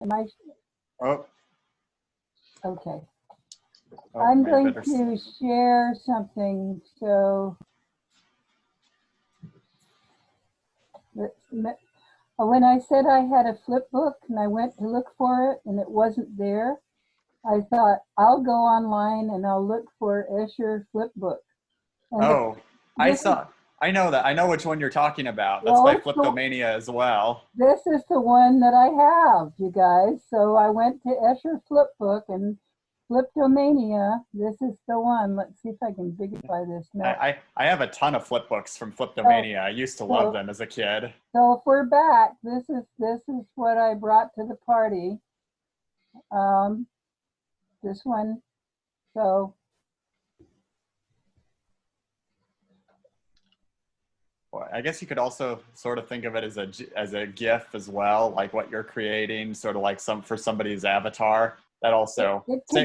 Am I? Oh. Okay. Oh, I'm going to share something. So when I said I had a flip book and I went to look for it and it wasn't there, I thought I'll go online and I'll look for Escher flip book. And oh, I know that. I know which one you're talking about. That's by Fliptomania as well. This is the one that I have, you guys. So I went to Escher Flipbook and Fliptomania. This is the one. Let's see if I can bigify this now. I have a ton of flip books from Fliptomania. I used to love them as a kid. So if we're back, this is what I brought to the party. This one. So I guess you could also sort of think of it as a GIF as well, like what you're creating, sort of like for somebody's avatar. That also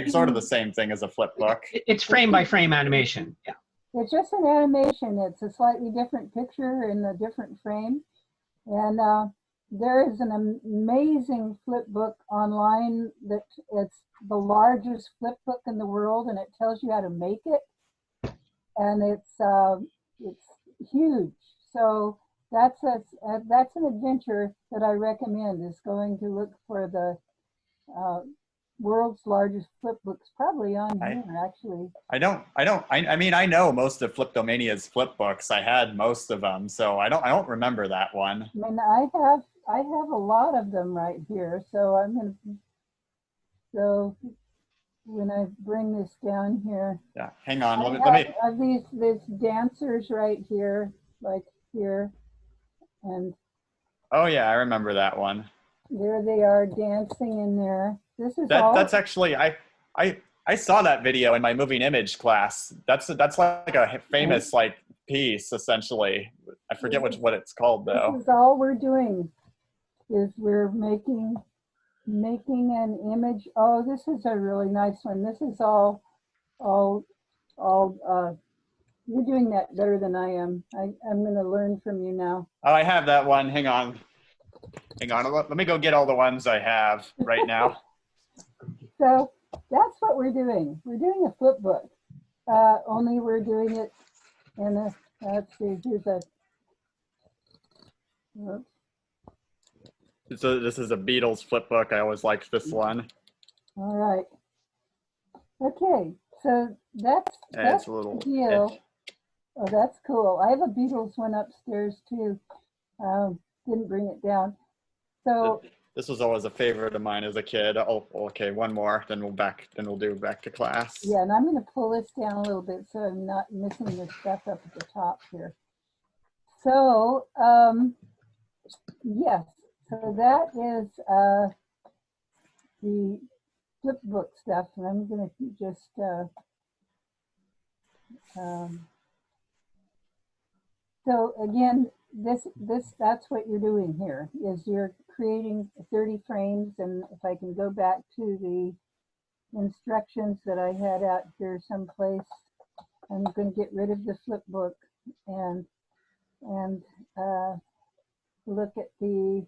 sort of the same thing as a flip book. It's frame by frame animation. Yeah. It's just an animation. It's a slightly different picture in a different frame, and there is an amazing flip book online that it's the largest flip book in the world, and it tells you how to make it, and it's huge. So that's an adventure that I recommend, is going to look for the world's largest flip books, probably on here actually. I mean, I know most of Fliptomania's flip books. I had most of them, so I don't remember that one. I mean, I have a lot of them right here. So so when I bring this down here. Yeah, hang on. Let me. I have these dancers right here, like here, and. Oh yeah, I remember that one. There they are dancing in there. This is that's actually I saw that video in my moving image class. That's like a famous like piece essentially. I forget what it's called though. This is all we're doing, is we're making an image. Oh, this is a really nice one. This is all you're doing that better than I am. I'm going to learn from you now. Oh, I have that one. Hang on. Let me go get all the ones I have right now. So that's what we're doing. We're doing a flip book. Only we're doing it in a, let's see, here's a, oops. So this is a Beatles flip book. I always liked this one. All right. Okay, so that's a little the deal. Oh, that's cool. I have a Beatles one upstairs too. Didn't bring it down. So this was always a favorite of mine as a kid. Oh, okay, one more, then we'll do back to class. Yeah, and I'm going to pull this down a little bit so I'm not missing the stuff up at the top here. So yes, so that is the flip book stuff, and I'm going to just so again, that's what you're doing here, is you're creating 30 frames. And if I can go back to the instructions that I had out here someplace, I'm going to get rid of the flip book and look at the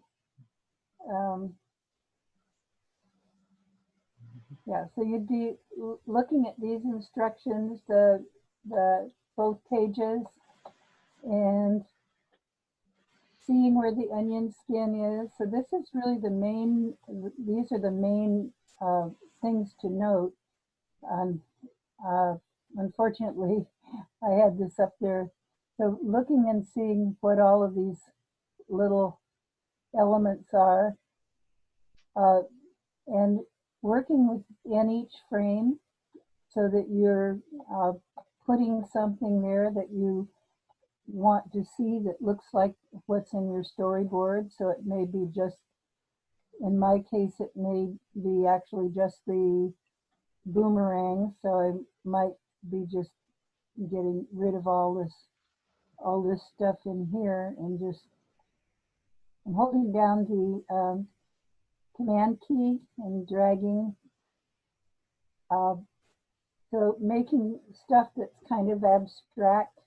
yeah, so you'd be looking at these instructions, the both pages, and seeing where the onion skin is. So this is really the main, these are the main things to note. Unfortunately, I had this up there. So looking and seeing what all of these little elements are, and working within each frame so that you're putting something there that you want to see that looks like what's in your storyboard. So it may be just, in my case, it may be actually just the boomerang. So I might be just getting rid of all this stuff in here, and just I'm holding down the command key and dragging. So making stuff that's kind of abstract.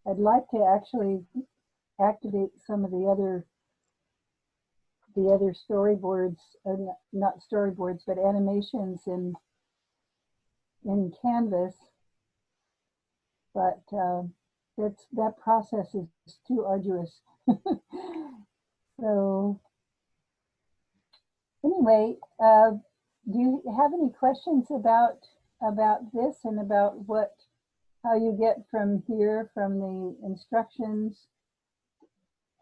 I'd like to actually activate some of the other the other storyboards, not storyboards, but animations in Canvas. But that process is too arduous. So anyway, do you have any questions about this and about how you get from here, from the instructions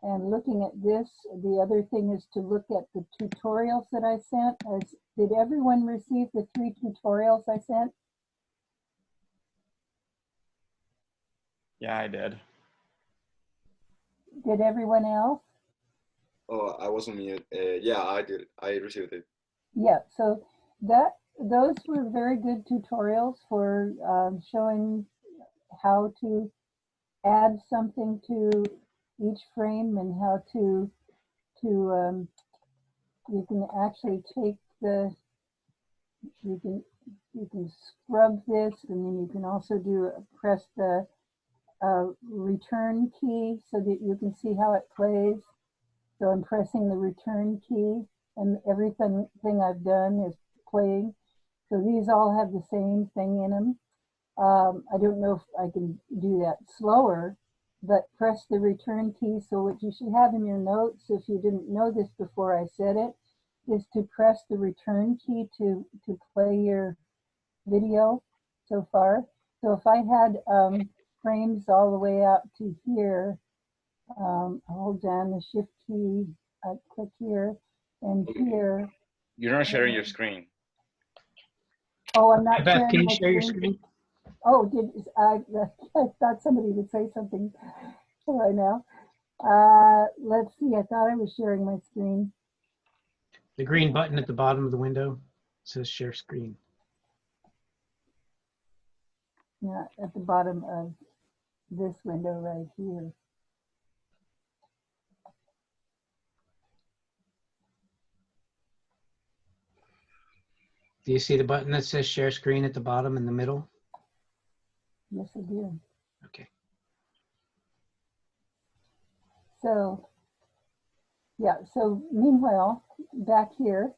and looking at this? The other thing is to look at the tutorials that I sent. Did everyone receive the 3 tutorials I sent? Yeah, I did. Did everyone else? Oh, I was on mute. Yeah, I did. I received it. Yeah, so those were very good tutorials for showing how to add something to each frame and how to you can actually take you can scrub this, and then you can also press the return key so that you can see how it plays. So I'm pressing the return key, and everything I've done is playing. So these all have the same thing in them. I don't know if I can do that slower, but press the return key. So what you should have in your notes, if you didn't know this before I said it, is to press the return key to play your video so far. So if I had frames all the way out to here, I hold down the shift key, I click here and here. You're not sharing your screen. Oh, I'm not Beth, sharing can you my share your screen? screen? Oh, I thought somebody would say something right now. Let's see, I thought I was sharing my screen. The green button at the bottom of the window says share screen. Yeah, at the bottom of this window right here. Do you see the button that says share screen at the bottom in the middle? Yes, I do. Okay. So, yeah, so meanwhile, back here,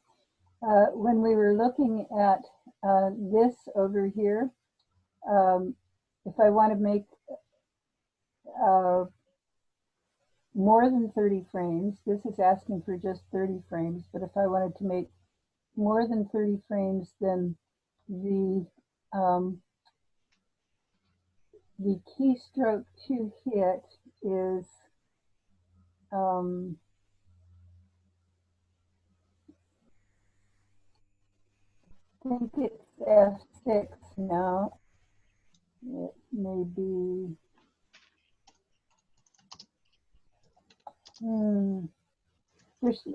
when we were looking at this over here, if I want to make more than 30 frames, this is asking for just 30 frames, but if I wanted to make more than 30 frames, then the keystroke to hit is I think it's F6 now. It may be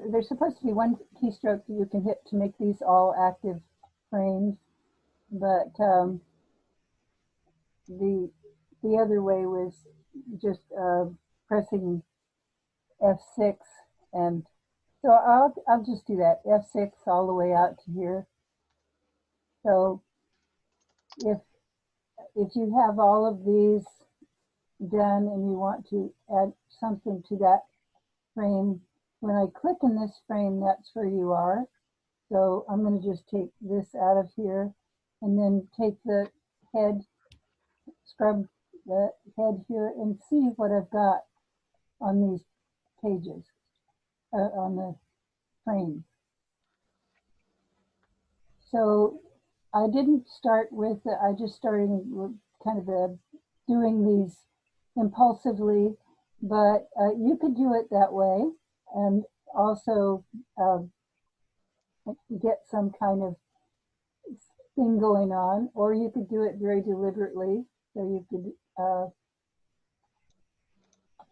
there's supposed to be one keystroke that you can hit to make these all active frames, but the other way was just pressing F6, and so I'll just do that, F6 all the way out to here. So if you have all of these done and you want to add something to that frame, when I click in this frame, that's where you are. So I'm going to just take this out of here and then take the head, scrub the head here and see what I've got on these pages, on the frame. So I didn't start with, I just started with kind of doing these impulsively, but you could do it that way and also get some kind of thing going on, or you could do it very deliberately. So you could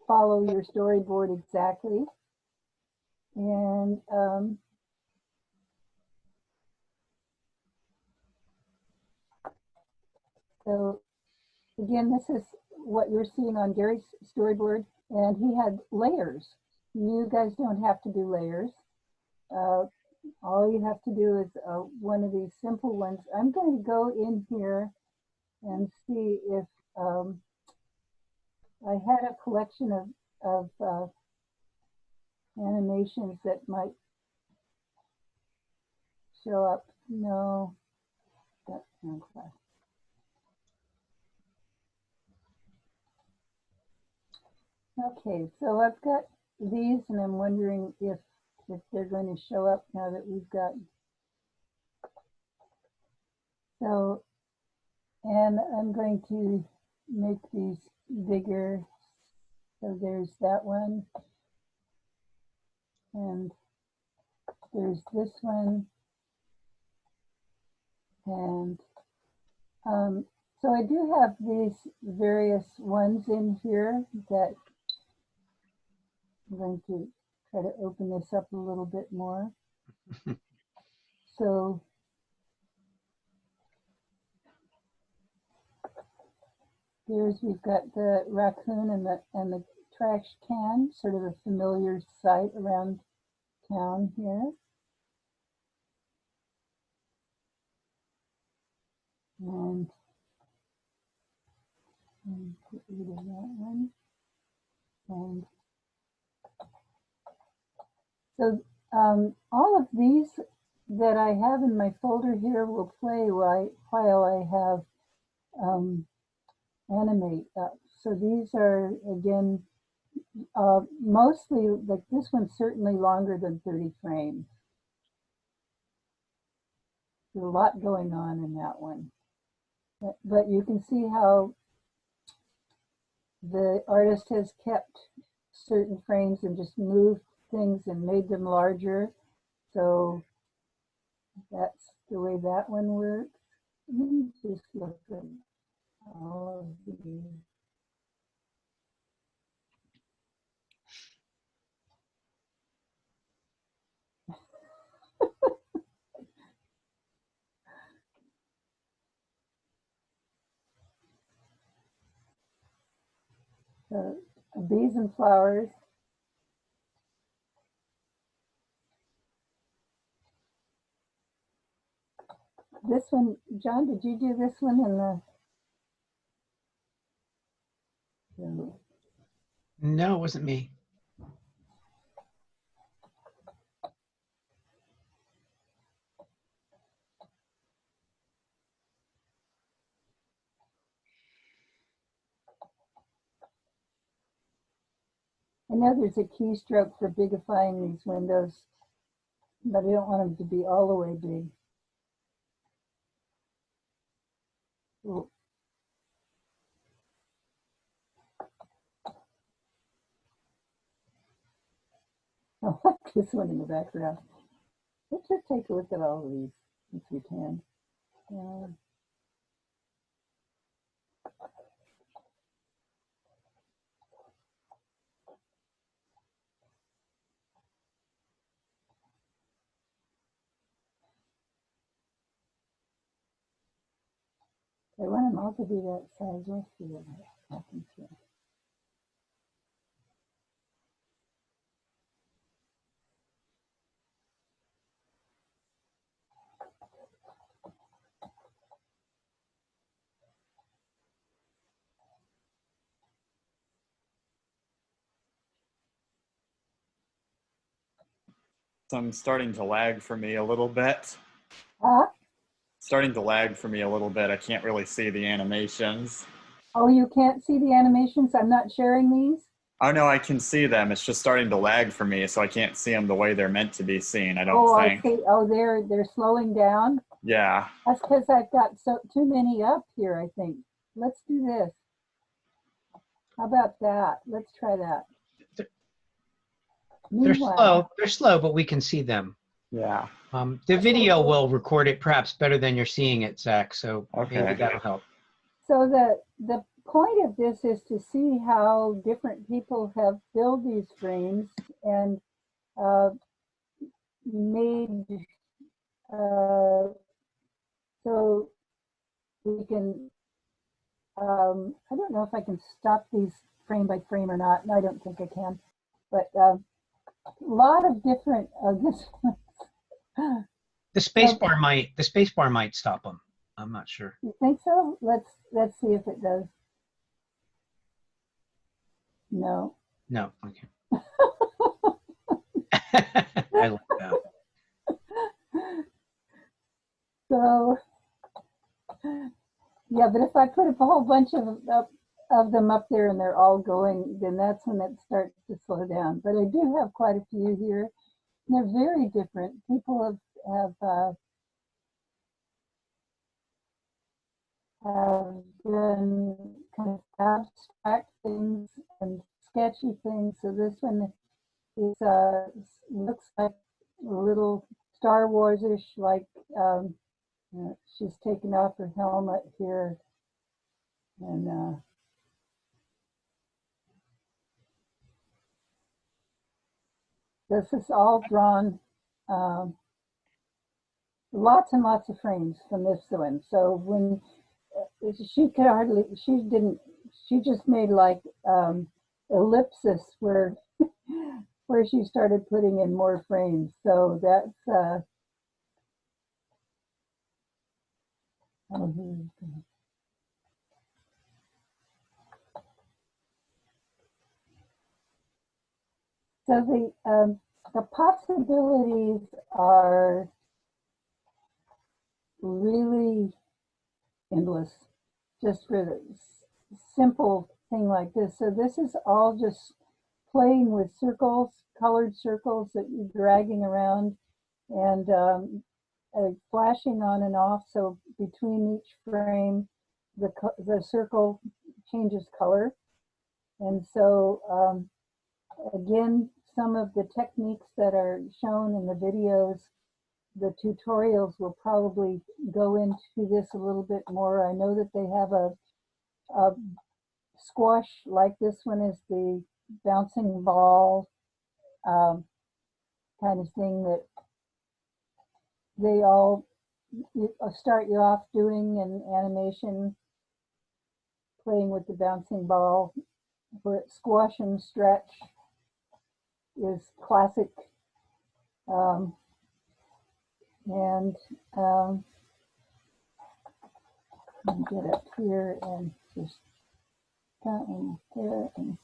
follow your storyboard exactly. And so again, this is what you're seeing on Gary's storyboard, and he had layers. You guys don't have to do layers. All you have to do is one of these simple ones. I'm going to go in here and see if I had a collection of animations that might show up. No, that's not class. Okay, so I've got these, and I'm wondering if they're going to show up now that we've got. So, and I'm going to make these bigger. So there's that one, and there's this one, and so I do have these various ones in here that I'm going to try to open this up a little bit more. So we've got the raccoon and the trash can, sort of a familiar sight around town here. And get rid of that one. And so all of these that I have in my folder here will play while I have animate up. So these are, again, mostly, like this one's certainly longer than 30 frames. There's a lot going on in that one. But you can see how the artist has kept certain frames and just moved things and made them larger. So that's the way that one works. Let me just look at all of these. Bees and flowers. This one, John, did you do this one in the? No, it wasn't me. I know there's a keystroke for bigifying these windows, but I don't want them to be all the way big. Ooh. I like this one in the background. Let's just take a look at all of these if we can. I want them all to be that size. Let's see what happens here. So I'm starting to lag for me a little bit. Huh? Starting to lag for me a little bit. I can't really see the animations. Oh, you can't see the animations? I'm not sharing these? Oh no, I can see them. It's just starting to lag for me, so I can't see them the way they're meant to be seen. I don't think. I see. Oh, they're slowing down. Yeah. That's because I've got too many up here, I think. Let's do this. How about that? Let's try that. They're Meanwhile, slow. They're slow, but we can see them. Yeah. The video will record it perhaps better than you're seeing it, Zach. So Okay. maybe that'll help. so the point of this is to see how different people have filled these frames and made so we can. I don't know if I can stop these frame by frame or not. No, I don't think I can. But a lot of different. The space bar might stop them. I'm not sure. You think so? Let's see if it does. No. No. Okay. I like that. So, yeah, but if I put a whole bunch of them up there and they're all going, then that's when it starts to slow down. But I do have quite a few here. And they're very different. People have done kind of abstract things and sketchy things. So this one is looks like a little Star Wars-ish, like she's taken off her helmet here, and this is all drawn, lots and lots of frames from this one. So when she could hardly, she just made like ellipsis where where she started putting in more frames. So that's oh, so the possibilities are really endless just for the simple thing like this. So this is all just playing with circles, colored circles that you're dragging around, and flashing on and off. So between each frame, the circle changes color. And so again, some of the techniques that are shown in the videos, the tutorials will probably go into this a little bit more. I know that they have a squash, like this one is the bouncing ball kind of thing that they all start you off doing an animation, playing with the bouncing ball, where squash and stretch is classic. Um, and let me get up here and just cut in there. And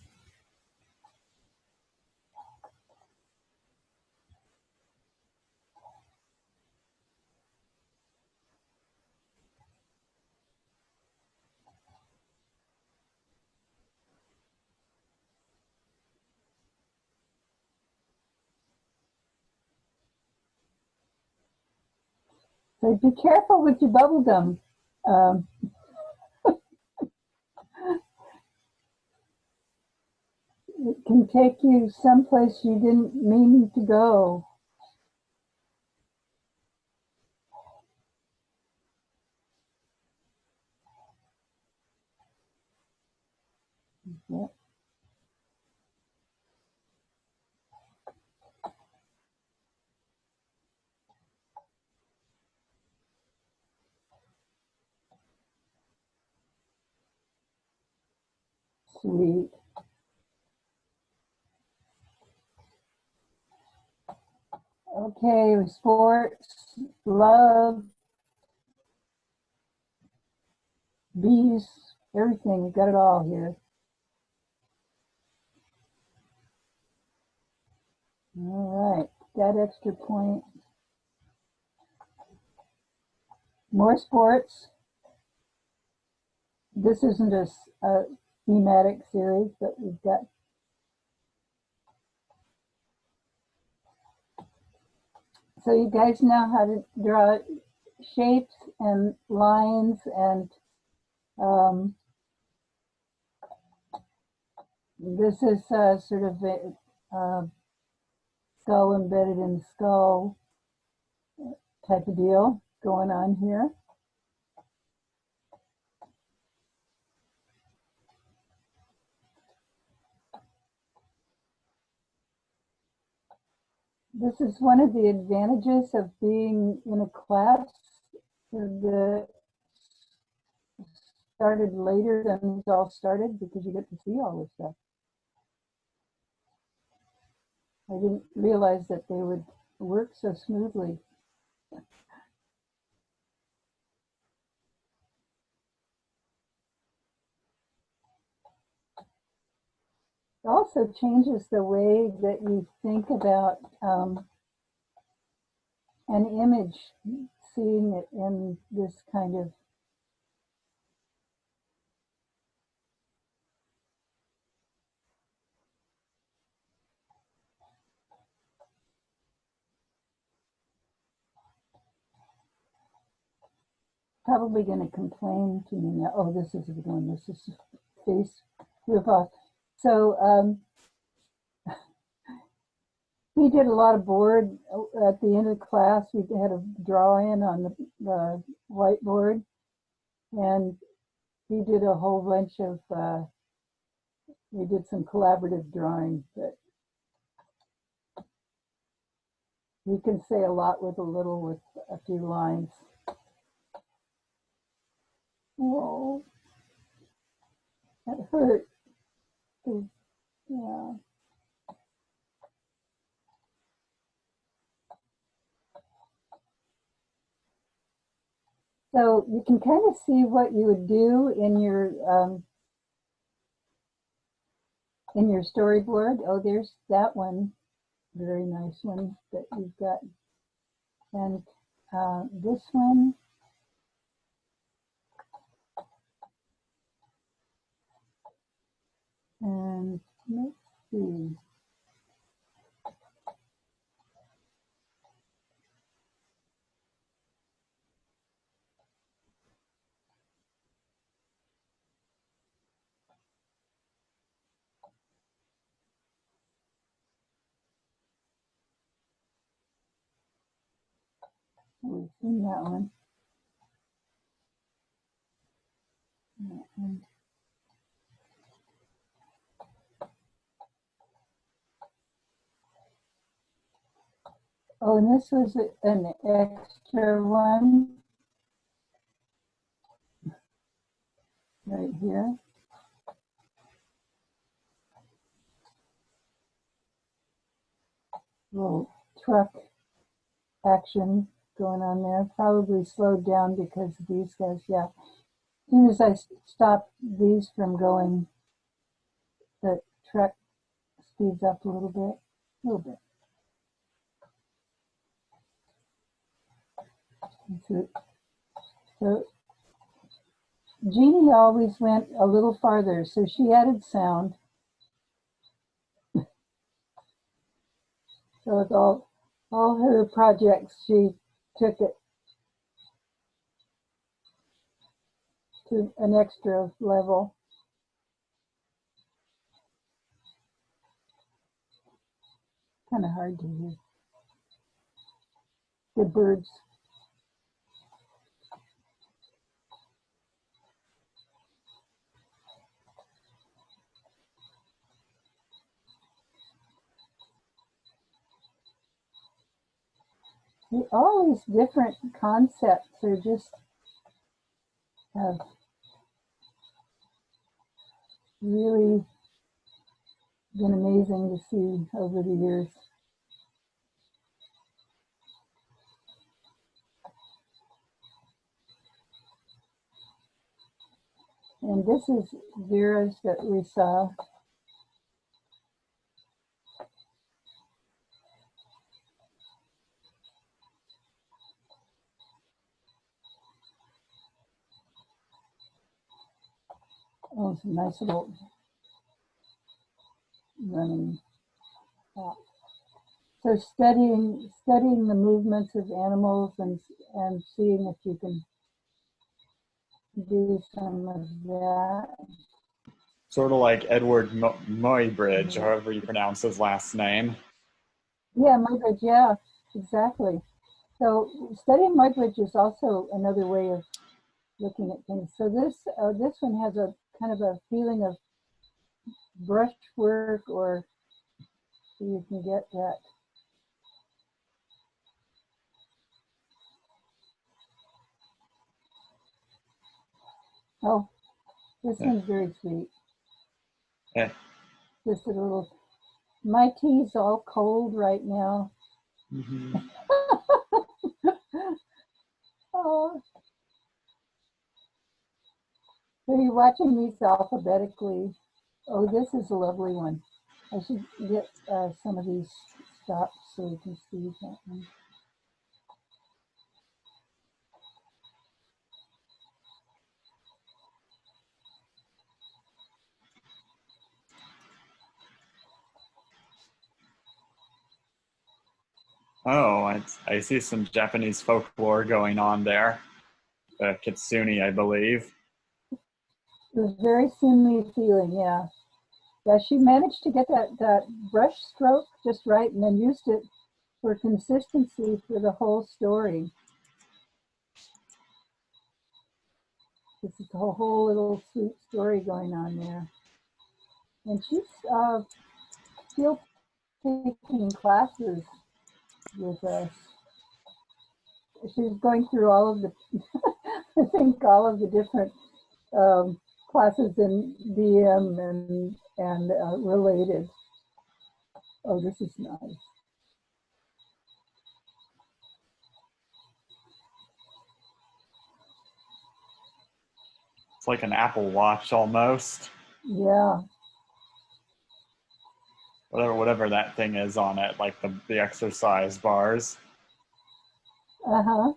so be careful with your bubble gum. Um, it can take you someplace you didn't mean to go. Yeah. Sweet. Okay, sports, love, bees, everything. We've got it all here. All right, that extra point. More sports. This isn't a thematic series, but we've got. So you guys know how to draw shapes and lines, and this is sort of a skull embedded in skull type of deal going on here. This is one of the advantages of being in a class that started later than these all started, because you get to see all this stuff. I didn't realize that they would work so smoothly. also changes the way that you think about an image, seeing it in this kind of probably going to complain to me now. Oh, this is a good one. This is face roof off. So he did a lot of board at the end of class. We had a draw in on the whiteboard, and he did a whole bunch of, we did some collaborative drawing, but he can say a lot with a little, with a few lines. Whoa, that hurt. Yeah. So you can kind of see what you would do in your storyboard. Oh, there's that one, very nice one that you've got, and this one. And let's see. We've seen that one. That one. Oh, and this was an extra one right here. Little truck action going on there. Probably slowed down because of these guys. Yeah. As soon as I stop these from going, the truck speeds up a little bit. A little bit. So Jeannie always went a little farther, so she added sound. So with all her projects, she took it to an extra level. Kind of hard to hear. The birds. All these different concepts are just have really been amazing to see over the years. And this is Vera's that we saw. Oh, it's a nice little running. So studying the movements of animals and seeing if you can do some of that. Sort of like Edward Muybridge, however you pronounce his last name. Yeah, Muybridge, yeah, exactly. So studying Muybridge is also another way of looking at things. So this one has a kind of a feeling of brushwork, or so you can get that. Oh, this one's very sweet. Yeah. Just a little. My tea's all cold right now. Mm-hmm. Oh. So you're watching these alphabetically. Oh, this is a lovely one. I should get some of these stopped so you can see that one. Oh, I see some Japanese folklore going on there. Kitsune, I believe. It was very simi feeling, yeah. Yeah, she managed to get that brush stroke just right and then used it for consistency for the whole story. This is a whole little sweet story going on there. And she's still taking classes with us. She's going through all of the, I think all of the different classes in DM and related. Oh, this is nice. It's like an Apple Watch almost. Yeah. Whatever that thing is on it, like the exercise bars. Uh-huh.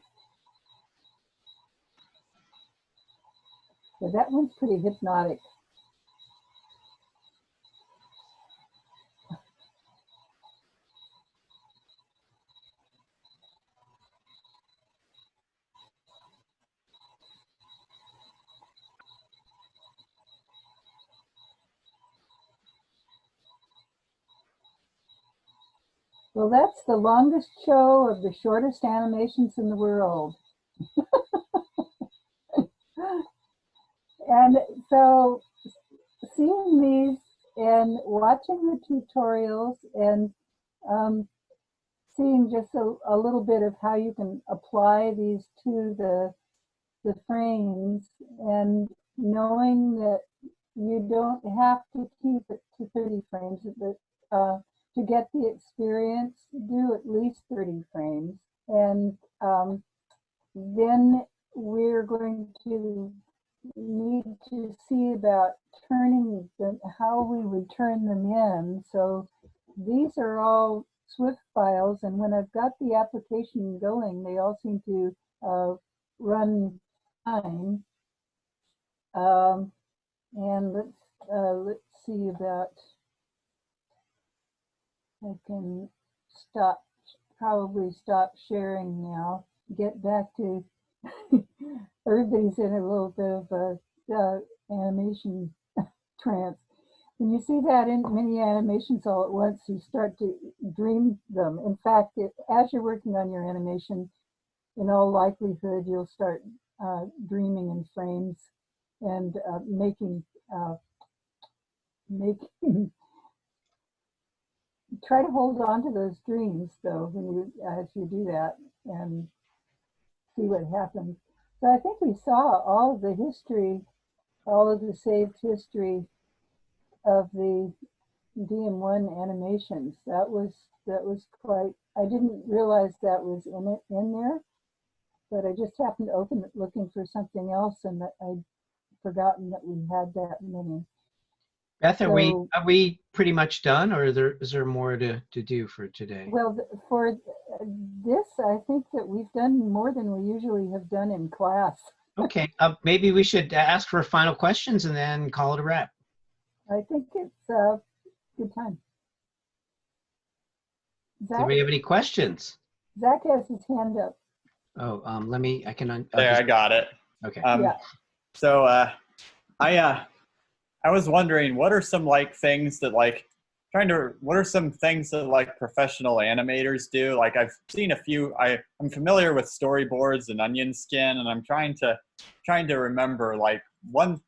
Yeah, that one's pretty hypnotic. Well, that's the longest show of the shortest animations in the world. And so seeing these and watching the tutorials and seeing just a little bit of how you can apply these to the frames and knowing that you don't have to keep it to 30 frames, but to get the experience, do at least 30 frames. And then we're going to need to see about turning them, how we would turn them in. So these are all Swift files, and when I've got the application going, they all seem to run fine. And let's see about, I can probably stop sharing now, get back to everybody's in a little bit of a animation trance. When you see that in many animations all at once, you start to dream them. In fact, as you're working on your animation, in all likelihood, you'll start dreaming in frames and making try to hold on to those dreams though when you as you do that and see what happens. So I think we saw all of the history, all of the saved history of the DM1 animations. That was quite, I didn't realize that was in there, but I just happened to open it looking for something else and that I'd forgotten that we had that many. Beth, So, are we pretty much done, or is there more to do for today? well, for this, I think that we've done more than we usually have done in class. Okay, maybe we should ask for final questions and then call it a wrap. I think it's a good time. Does anybody have any questions? Zach has his hand up. Oh, let me, I can. There, I got it. Okay. Yeah. So I was wondering, what are some like things that like what are some things that like professional animators do? Like I've seen a few, I'm familiar with storyboards and onion skin, and I'm trying to remember like one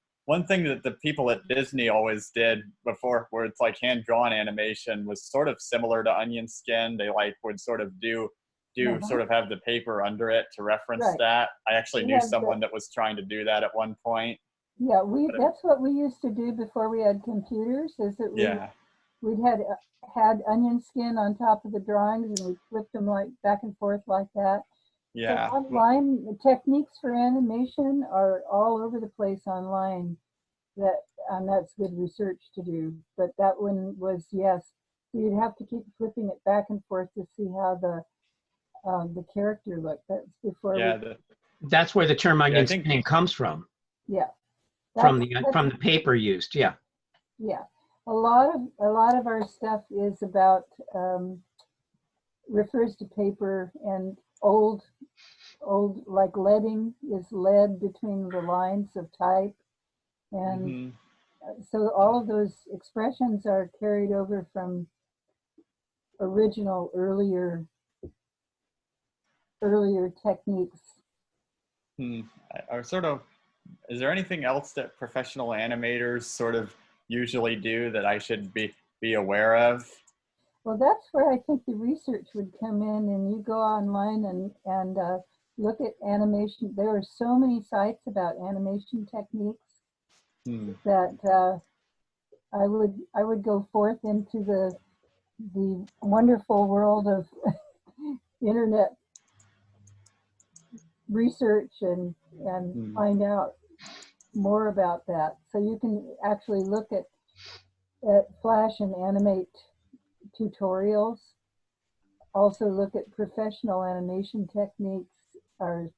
thing that the people at Disney always did before, where it's like hand-drawn animation, was sort of similar to onion skin. They like would sort of sort of have the paper under it to reference that. I actually knew someone that was trying to do that at one point. Yeah, that's what we used to do before we had computers, is that we'd had onion skin on top of the drawings and we flipped them like back and forth like that. Yeah. So online, the techniques for animation are all over the place online. that and that's good research to do. But that one was yes. So you'd have to keep flipping it back and forth to see how the character looked. That's before Yeah, we. That's where the term I onion think skinning comes from Yeah. from That's, the paper used. Yeah. yeah. A lot of our stuff is about refers to paper and old like leading is lead between the lines of type, and mhm. so all of those expressions are carried over from original earlier techniques. I sort of, is there anything else that professional animators sort of usually do that I should be aware of? Well, that's where I think the research would come in, and you go online and look at animation. There are so many sites about animation techniques Hmm. that I would go forth into the wonderful world of internet research and Hmm. find out more about that. So you can actually look at Flash and Animate tutorials. Also look at professional animation techniques or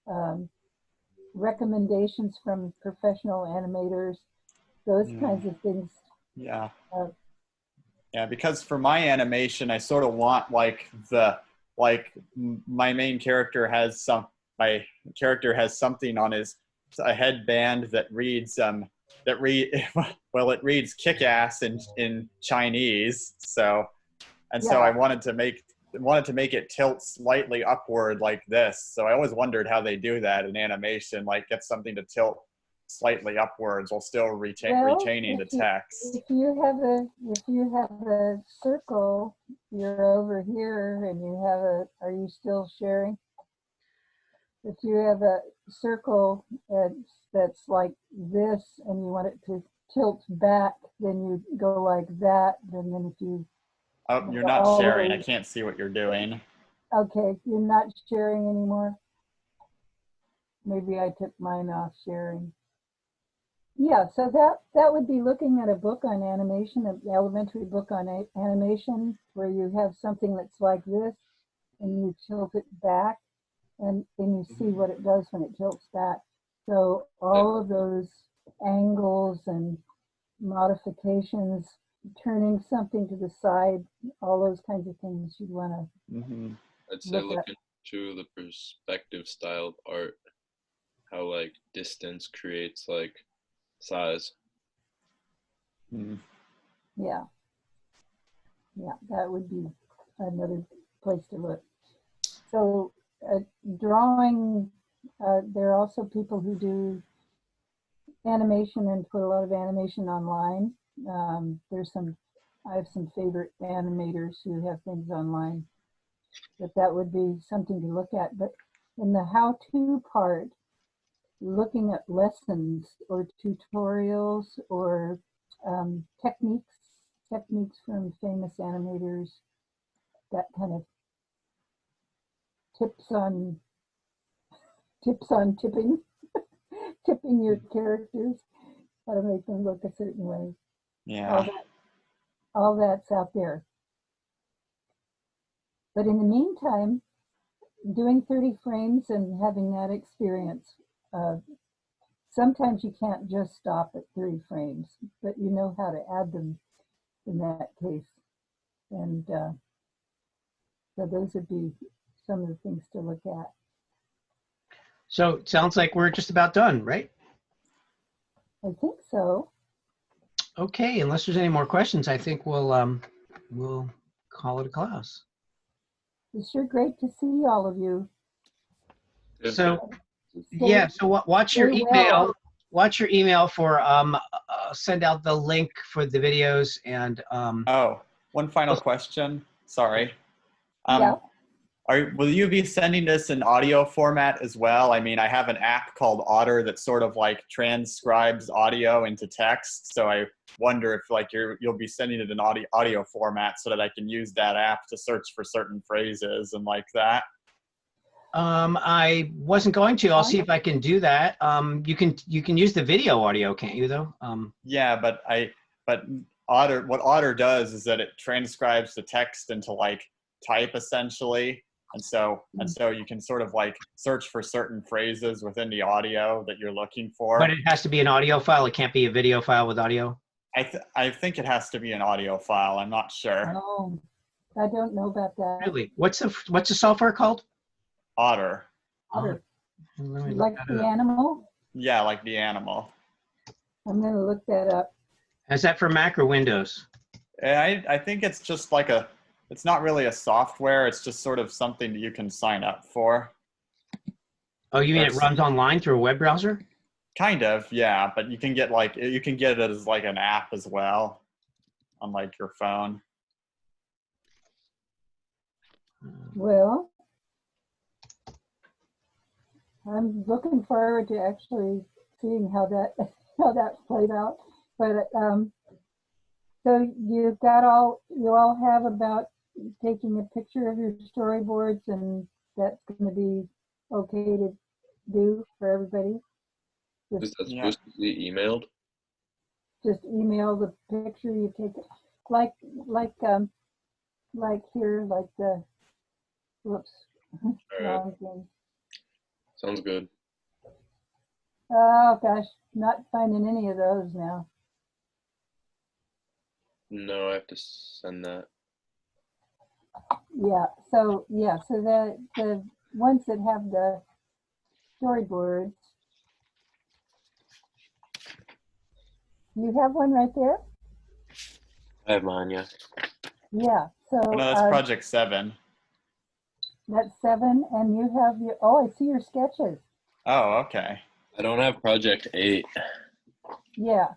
um, recommendations from professional animators, those Yeah. kinds of things. Yeah. Uh, Yeah, because for my animation, I sort of want my main character has something on his a headband that reads well, it reads kick ass in Chinese. So I yeah, wanted to make it tilt slightly upward like this. So I always wondered how they do that in animation, like get something to tilt slightly upwards while still well, retaining the text. if you have a circle, you're over here, and you have a. Are you still sharing? If you have a circle that's like this, and you want it to tilt back, then you go like that. And then if you Oh, you're go not all the sharing. I way, can't see what you're doing. okay, you're not sharing anymore. Maybe I took mine off sharing. Yeah, so that would be looking at a book on animation, an elementary book on animation, where you have something that's like this, and you tilt it back, and then you see what it does when it tilts back. So Yeah. all of those angles and modifications, turning something to the side, all those kinds of things you'd want to Hmm. I'd say look look at. into the perspective style of art, how like distance creates like size. Hmm. Yeah, yeah, that would be another place to look. So drawing, there are also people who do animation and put a lot of animation online. I have some favorite animators who have things online, but that would be something to look at. But in the how-to part, looking at lessons or tutorials or techniques from famous animators, that kind of tips on tipping tipping your characters, how to make them look a certain way. All Yeah. that all that's out there. But in the meantime, doing 30 frames and having that experience, uh, sometimes you can't just stop at 30 frames, but you know how to add them in that case. And so those would be some of the things to look at. So it sounds like we're just about done, right? I think so. Okay, unless there's any more questions, I think we'll call it a class. It's sure great to see all of you. Yeah. So Stay, yeah, so watch your stay email. well. Watch your email for send out the link for the videos and Oh, one final question. Sorry. Yeah. Um, will you be sending this in audio format as well? I mean, I have an app called Otter that sort of like transcribes audio into text. So I wonder if like you'll be sending it in audio format so that I can use that app to search for certain phrases and like that. I wasn't going to. I'll see if I can do that. You can use the video audio, can't you though? Yeah, but Otter, what Otter does is that it transcribes the text into like type essentially, and so you can sort of like search for certain phrases within the audio that you're looking But for. it has to be an audio file. It can't be a video file with audio. I think it has to be an audio file. I'm not sure. Oh, I don't know about that. Really? What's the software called? Otter. Otter. Let me look Like that the up. animal? Yeah, like the animal. I'm going to look that up. Is that for Mac or Windows? I think it's just like it's not really a software. It's just sort of something that you can sign up for. Oh, you mean it That's- runs online through a web browser? Kind of, yeah, but you can get it as like an app as well on like your phone. Well, I'm looking forward to actually seeing how that how that played out. But so you all have about taking a picture of your storyboards, and that's going to be okay to do for everybody. Is that Yeah. supposed to be emailed? Just email the picture you take, like here, like the whoops. All right. Wrong thing. Sounds good. Oh gosh, not finding any of those now. No, I have to send that. Yeah, so the ones that have the storyboards, you have one right there? I have mine, yeah. Yeah, so Oh, no, that's Project 7. that's 7, and you have your, oh, I see your sketches. Oh, okay. I don't have Project 8. Yeah,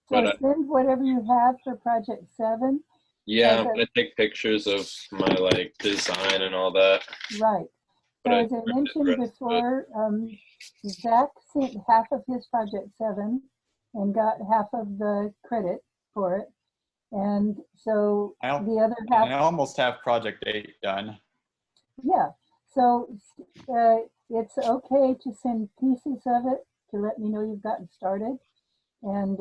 But so send whatever you have for Project 7. yeah, I'm Okay. gonna take pictures of my like design and all that. Right. But So I as I printed mentioned the rest of it. before, Zach sent half of his Project 7 and got half of the credit for it. And so I'll- the other And I half, almost have Project 8 done. yeah. So it's okay to send pieces of it to let me know you've gotten started. And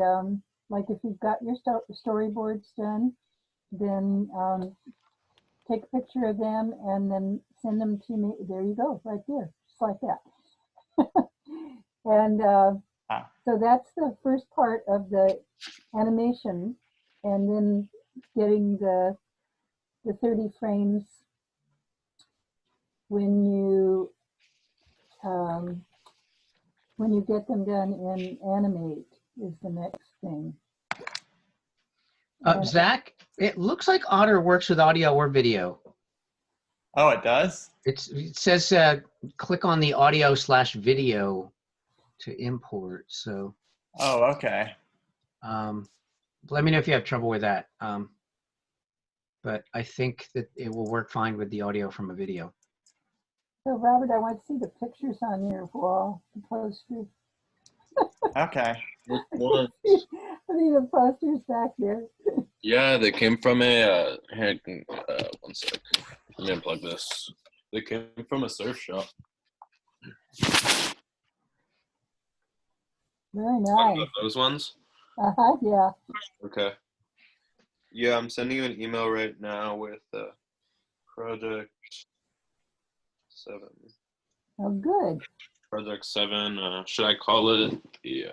like if you've got your storyboards done, then take a picture of them and then send them to me. There you go, right there, just like that. And Ah. so that's the first part of the animation, and then getting the 30 frames when you get them done in Animate is the next thing. And Zach, it looks like Otter works with audio or video. Oh, it does? It says click on the audio/video to import. So Oh, okay. let me know if you have trouble with that. But I think that it will work fine with the audio from a video. so Robert, I want to see the pictures on your wall, the posters. Okay. Which one? I see the posters back there. Yeah, they came from a one sec. Let me unplug this. They came from a surf shop. Very Talking nice. about those ones? Yeah. Okay. Yeah, I'm sending you an email right now with Project 7. Oh, good. Project 7. Should I call it the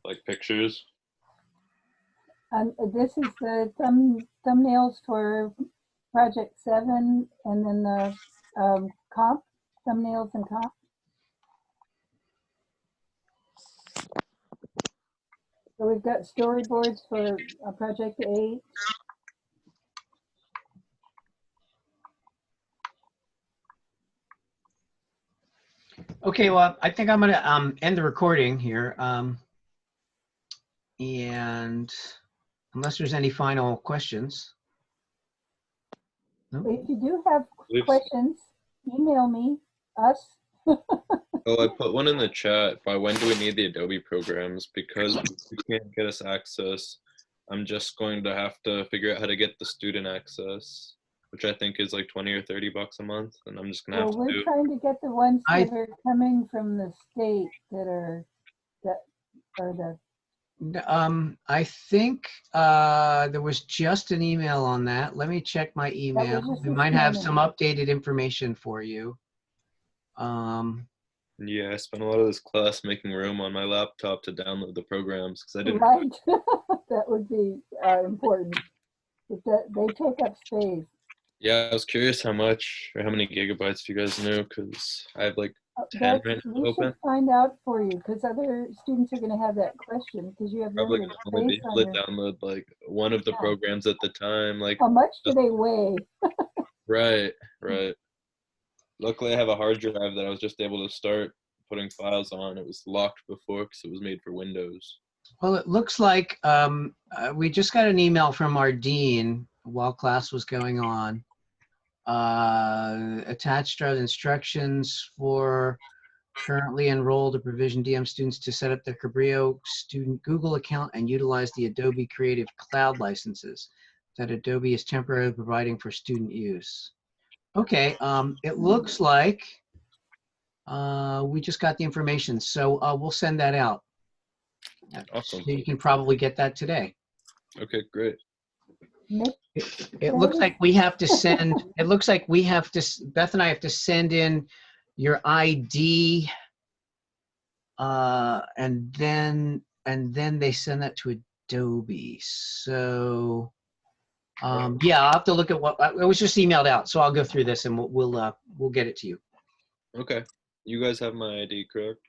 like pictures? This is the thumbnails for Project 7, and then the comp, thumbnails and comp. So we've got storyboards for Project 8. Okay, well, I think I'm gonna end the recording here. And unless there's any final questions. No? If you do have Please. questions, email me, us. Oh, I put one in the chat. By when do we need the Adobe programs? Because you can't get us access. I'm just going to have to figure out how to get the student access. which I think is like 20 or 30 bucks a month, and I'm just gonna have Well, to do we're it. trying to get the ones I- that are coming from the state that are the I think there was just an email on that. Let me check my email. just We this might have morning. some updated information for you. Yeah, I spent a lot of this class making room on my laptop to download the programs because I didn't. right. That would be important. But they take up space. Yeah, I was curious how much or how many gigabytes if you guys knew, because I have like 10 That's, right now we open. should find out for you because other students are going to have that question because you have Probably limited gonna only be space on able to your. download like one of the Yeah. programs at the time. Like, How much do they weigh? right. Luckily, I have a hard drive that I was just able to start putting files on. It was locked before because it was made for Windows. Well, it looks like we just got an email from our dean while class was going on. Attached are the instructions for currently enrolled or provision DM students to set up their Cabrillo student Google account and utilize the Adobe Creative Cloud licenses that Adobe is temporarily providing for student use. Okay, it looks like we just got the information, so we'll send that out. Awesome. So you can probably get that today. Okay, great. Nick, It looks like we have to send, it looks like we have to, Beth and I have to send in your ID and then they send that to Adobe. So yeah, I'll have to look at what, it was just emailed out. So I'll go through this and we'll get it to you. Okay. You guys have my ID, correct?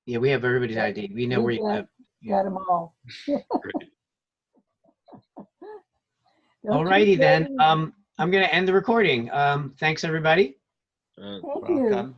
Yeah, we have everybody's ID. We know where you live. got them all. Great. All righty then. I'm going to end the recording. Thanks everybody. Thank you. Welcome.